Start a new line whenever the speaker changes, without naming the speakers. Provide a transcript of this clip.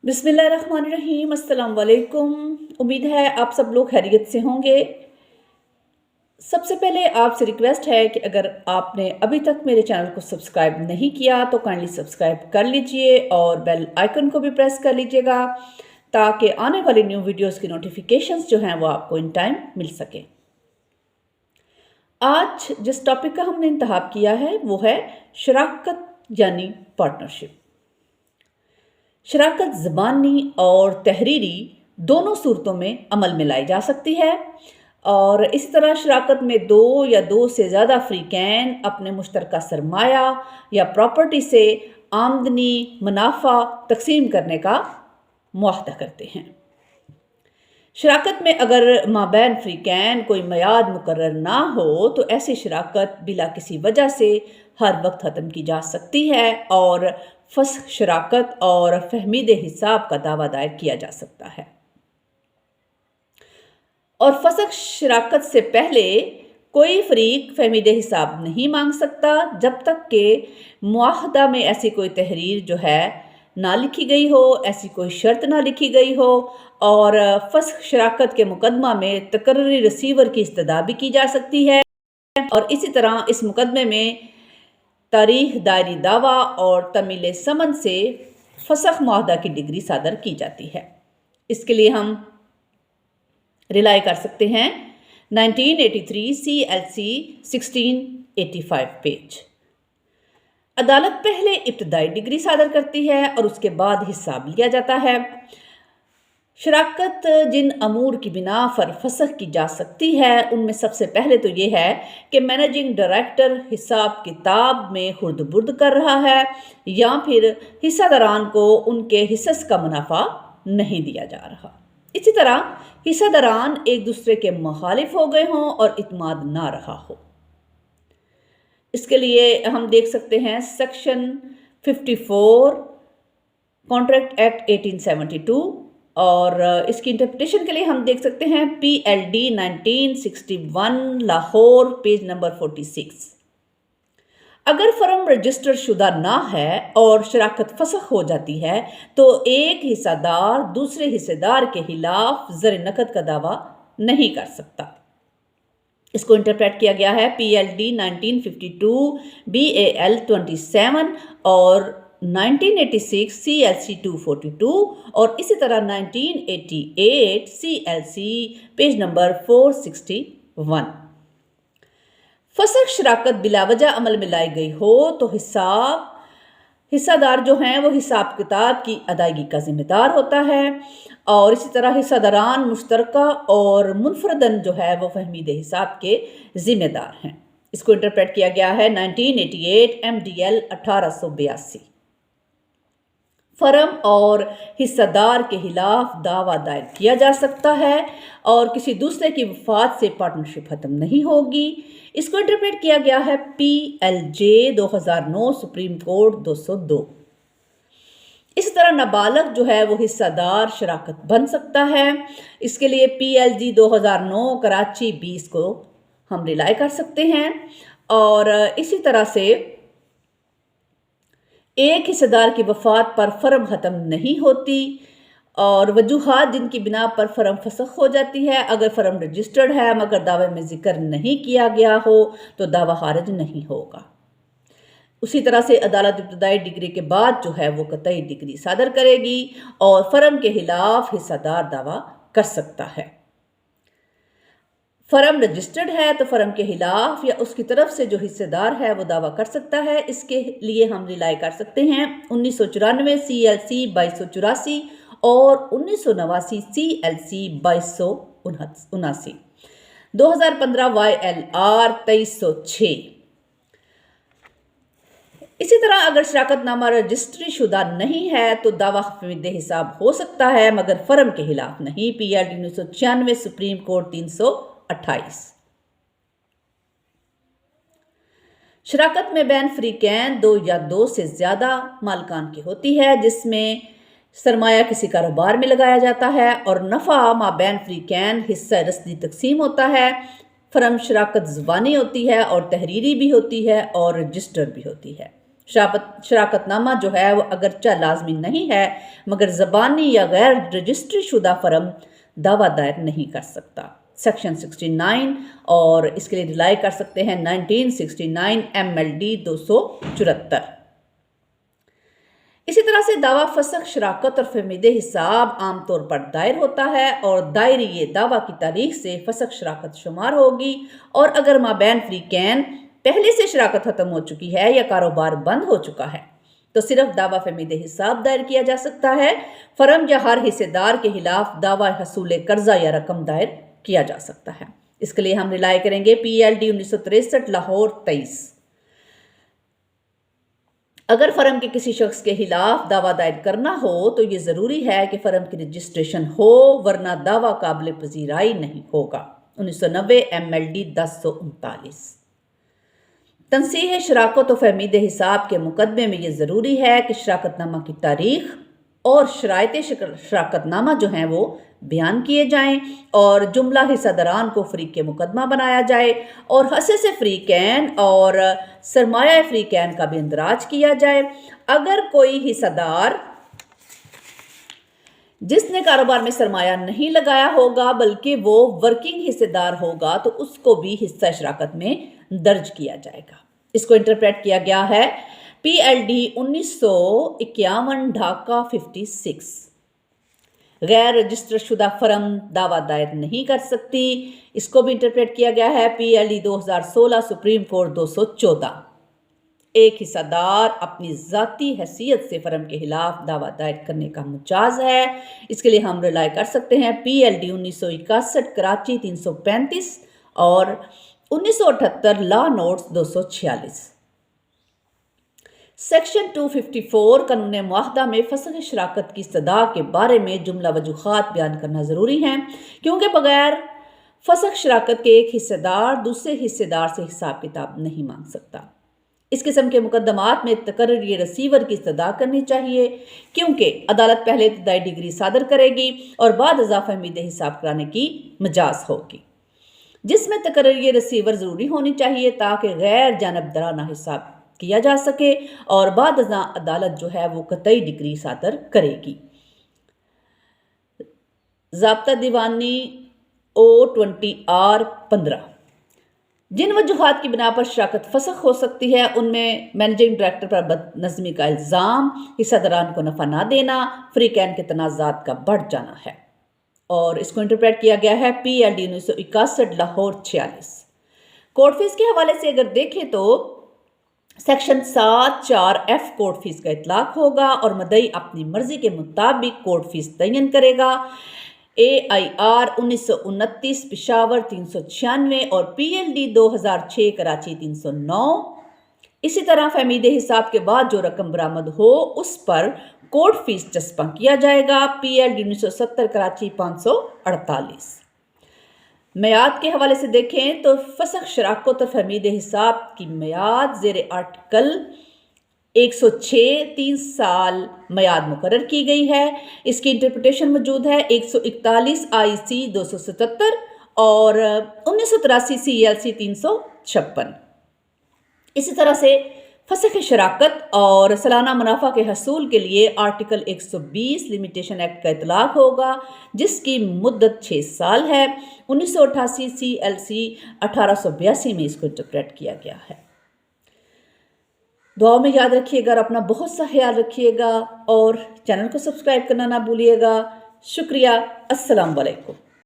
बिस्मिल्लाहिर्रहमानिर्रहीम। अस्सलाम वालेकुम। उम्मीद है आप सब लोग खैरियत से होंगे। सबसे पहले आपसे रिक्वेस्ट है कि अगर आपने अभी तक मेरे चैनल को सब्सक्राइब नहीं किया तो काइंडली सब्सक्राइब कर लीजिए और बेल आइकन को भी प्रेस कर लीजिएगा ताकि आने वाली न्यू वीडियोस की नोटिफिकेशंस जो हैं वो आपको इन टाइम मिल सके। आज जिस टॉपिक का हमने इंतखाब किया है वो है शराकत यानी पार्टनरशिप। शराकत ज़बानी और तहरीरी दोनों सूरतों में अमल में लाई जा सकती है और इस तरह शराकत में दो या दो से ज़्यादा फ़रीक़ैन अपने मुश्तरका सरमाया या प्रॉपर्टी से आमदनी मुनाफा तकसीम करने का मुआहदा करते हैं। शराकत में अगर माबैन फ़रीक़ैन कोई मियाद मुकर्रर ना हो तो ऐसी शराकत बिला किसी वजह से हर वक्त ख़त्म की जा सकती है और फस्ख शराकत और फहमीद हिसाब का दावा दायर किया जा सकता है। और फस्ख शराकत से पहले कोई फरीक फहमीद हिसाब नहीं मांग सकता जब तक कि मुआहदा में ऐसी कोई तहरीर जो है ना लिखी गई हो, ऐसी कोई शर्त ना लिखी गई हो और फस्ख शराकत के मुकदमा में तकर्री रिसीवर की इस्तदा भी की जा सकती है। और इसी तरह इस मुकदमे में तारीख दायरी दावा और तमील समन से फसख मुआहदा की डिग्री सादर की जाती है। इसके लिए हम रिलाई कर सकते हैं 1983 CLC 1685 पेज। अदालत पहले इब्तदाई डिग्री सादर करती है और उसके बाद हिसाब लिया जाता है। शराकत जिन अमूर की बिना पर फसख की जा सकती है उनमें सबसे पहले तो ये है कि मैनेजिंग डायरेक्टर हिसाब किताब में खुर्द बुर्द कर रहा है या फिर हिस्सादारान को उनके हिस्स का मुनाफा नहीं दिया जा रहा। इसी तरह हिस्सादारान एक दूसरे के मुखालिफ हो गए हों और इत्माद ना रहा हो। इसके लिए हम देख सकते हैं सेक्शन 54 कॉन्ट्रैक्ट एक्ट 1872 और इसकी इंटरप्रिटेशन के लिए हम देख सकते हैं PLD 1961 लाहौर पेज नंबर 46। अगर फर्म रजिस्टर शुदा ना है और शराकत फसख हो जाती है तो एक हिस्सेदार दूसरे हिस्सेदार के खिलाफ ज़र नकद का दावा नहीं कर सकता। इसको इंटरप्रेट किया गया है PLD 1952 BAL 27 और 1986 CLC 242 और इसी तरह 1988 CLC पेज नंबर 461। फसख शराकत बिलावजह अमल में लाई गई हो तो हिस्सादार जो हैं वो हिसाब किताब की अदायगी का जिम्मेदार होता है और इसी तरह हिस्सादारान मुश्तरका और मुनफरदन जो है वो फहमीद हिसाब के जिम्मेदार हैं। इसको इंटरप्रेट किया गया है 1988 MDL 1882। फर्म और हिस्सेदार के खिलाफ दावा दायर किया जा सकता है और किसी दूसरे की वफात से पार्टनरशिप खत्म नहीं होगी। इसको इंटरप्रेट किया गया है PLJ 2009 सुप्रीम कोर्ट 202। इस तरह नाबालग जो है वो हिस्सेदार शराकत बन सकता है। इसके लिए PLG 2009 कराची 20 को हम रिलाई कर सकते हैं और इसी तरह से एक हिस्सेदार की वफात पर फर्म ख़त्म नहीं होती और वजूहात जिनकी बिना पर फर्म फसख हो जाती है। अगर फर्म रजिस्टर्ड है मगर दावे में जिक्र नहीं किया गया हो तो दावा खारिज नहीं होगा। उसी तरह से अदालत इब्तदाई डिग्री के बाद जो है वो कतई डिग्री सादर करेगी और फर्म के खिलाफ हिस्सेदार दावा कर सकता है। फर्म रजिस्टर्ड है तो फर्म के खिलाफ या उसकी तरफ से जो हिस्सेदार है वो दावा कर सकता है। इसके लिए हम रिलाई कर सकते हैं 1994 CLC 2284 और 1989 CLC 2279, 2015 YLR 2306। इसी तरह अगर शराकतनामा रजिस्ट्री शुदा नहीं है तो दावा फहमीद हिसाब हो सकता है मगर फर्म के खिलाफ नहीं। PLD 1996 supreme court 328। शराकत में बैन फ़रीक़ैन दो या दो से ज़्यादा मालकान की होती है जिसमें सरमाया किसी कारोबार में लगाया जाता है और नफ़ा माबैन फ़रीक़ैन हिस्सा रस्दी तकसीम होता है। फर्म शराकत ज़ुबानी होती है और तहरीरी भी होती है और रजिस्टर भी होती है। شراکت نامہ جو ہے وہ اگرچہ لازمی نہیں ہے مگر زبانی یا غیر رجسٹری شدہ فرم دعویٰ دائر نہیں کر سکتا۔ سیکشن 69 اور اس کے لیے ریلائی کر سکتے ہیں 1969 MLD 274۔ اسی طرح سے دعویٰ فسخ شراکت اور فہمید حساب عام طور پر دائر ہوتا ہے اور دائری یہ دعویٰ کی تاریخ سے فسخ شراکت شمار ہوگی، اور اگر مابین فریقین پہلے سے شراکت ختم ہو چکی ہے یا کاروبار بند ہو چکا ہے تو صرف دعویٰ فہمید حساب دائر کیا جا سکتا ہے۔ فرم یا ہر حصے دار کے خلاف دعویٰ حصول قرضہ یا رقم دائر کیا جا سکتا ہے۔ اس کے لیے ہم ریلائی کریں گے PLD 1963 لاہور 23۔ اگر فرم کے کسی شخص کے خلاف دعویٰ دائر کرنا ہو تو یہ ضروری ہے کہ فرم کی رجسٹریشن ہو، ورنہ دعویٰ قابل پذیرائی نہیں ہوگا۔ 1990 MLD 1039۔ تنصیح شراکت و فہمید حساب کے مقدمے میں یہ ضروری ہے کہ شراکت نامہ کی تاریخ اور شرائط شراکت نامہ جو ہیں وہ بیان کیے جائیں، اور جملہ حصہ داران کو فریق مقدمہ بنایا جائے، اور حصص فریقین اور سرمایہ فریقین کا بھی اندراج کیا جائے۔ اگر کوئی حصہ دار جس نے کاروبار میں سرمایہ نہیں لگایا ہوگا بلکہ وہ ورکنگ حصے دار ہوگا تو اس کو بھی حصہ شراکت میں درج کیا جائے گا۔ اس کو انٹرپریٹ کیا گیا ہے PLD 1951 ڈھاکہ 56۔ غیر رجسٹر شدہ فرم دعویٰ دائر نہیں کر سکتی، اس کو بھی انٹرپریٹ کیا گیا ہے PLD 2016 سپریم کورٹ 214۔ ایک حصہ دار اپنی ذاتی حیثیت سے فرم کے خلاف دعویٰ دائر کرنے کا مجاز ہے۔ اس کے لیے ہم ریلائی کر سکتے ہیں PLD 1961 کراچی 335 اور 1978 لا نوٹس 246۔ سیکشن 254 قانون معاہدہ میں فسخ شراکت کی استدعا کے بارے میں جملہ وجوہات بیان کرنا ضروری ہے، کیونکہ بغیر فسخ شراکت کے ایک حصہ دار دوسرے حصہ دار سے حساب کتاب نہیں مانگ سکتا۔ اس قسم کے مقدمات میں تقرری رسیور کی استدعا کرنی چاہیے، کیونکہ عدالت پہلے ابتدائی ڈگری صادر کرے گی اور بعد ازاں فہمید حساب کرانے کی مجاز ہوگی، جس میں تقرری رسیور ضروری ہونی چاہیے تاکہ غیر جانبدارانہ حساب کیا جا سکے، اور بعد ازاں عدالت جو ہے وہ قطعی ڈگری صادر کرے گی۔ ضابطہ دیوانی O20R15۔ جن وجوہات کی بنا پر شراکت فسخ ہو سکتی ہے ان میں مینیجنگ ڈائریکٹر پر بد نظمی کا الزام، حصہ داران کو نفع نہ دینا، فریقین کے تنازعات کا بڑھ جانا ہے، اور اس کو انٹرپریٹ کیا گیا ہے PLD 1961 لاہور 46۔ کورٹ فیس کے حوالے سے اگر دیکھیں تو سیکشن 7(4)F کورٹ فیس کا اطلاق ہوگا اور مدعی اپنی مرضی کے مطابق کورٹ فیس تعین کرے گا۔ AIR 1929 پشاور 396 اور PLD 2006 کراچی 309۔ اسی طرح فہمید حساب کے بعد جو رقم برآمد ہو اس پر کورٹ فیس چسپاں کیا جائے گا۔ PLD 1970 کراچی 548۔ میعاد کے حوالے سے دیکھیں تو فسخ شراکت اور فہمید حساب کی میعاد زیر آرٹیکل 106 3 سال میعاد مقرر کی گئی ہے۔ اس کی انٹرپریٹیشن موجود ہے 141 IC 277 اور 1983 CLC 356۔ اسی طرح سے فسخ شراکت اور سالانہ منافع کے حصول کے لیے آرٹیکل 120 لمیٹیشن ایکٹ کا اطلاق ہوگا جس کی مدت 6 سال ہے۔ 1988 CLC 1882 میں اس کو انٹرپریٹ کیا گیا ہے۔ دعاؤں میں یاد رکھیے گا اور اپنا بہت سا خیال رکھیے گا، اور چینل کو سبسکرائب کرنا نہ بھولیے گا۔ شکریہ۔ السلام علیکم۔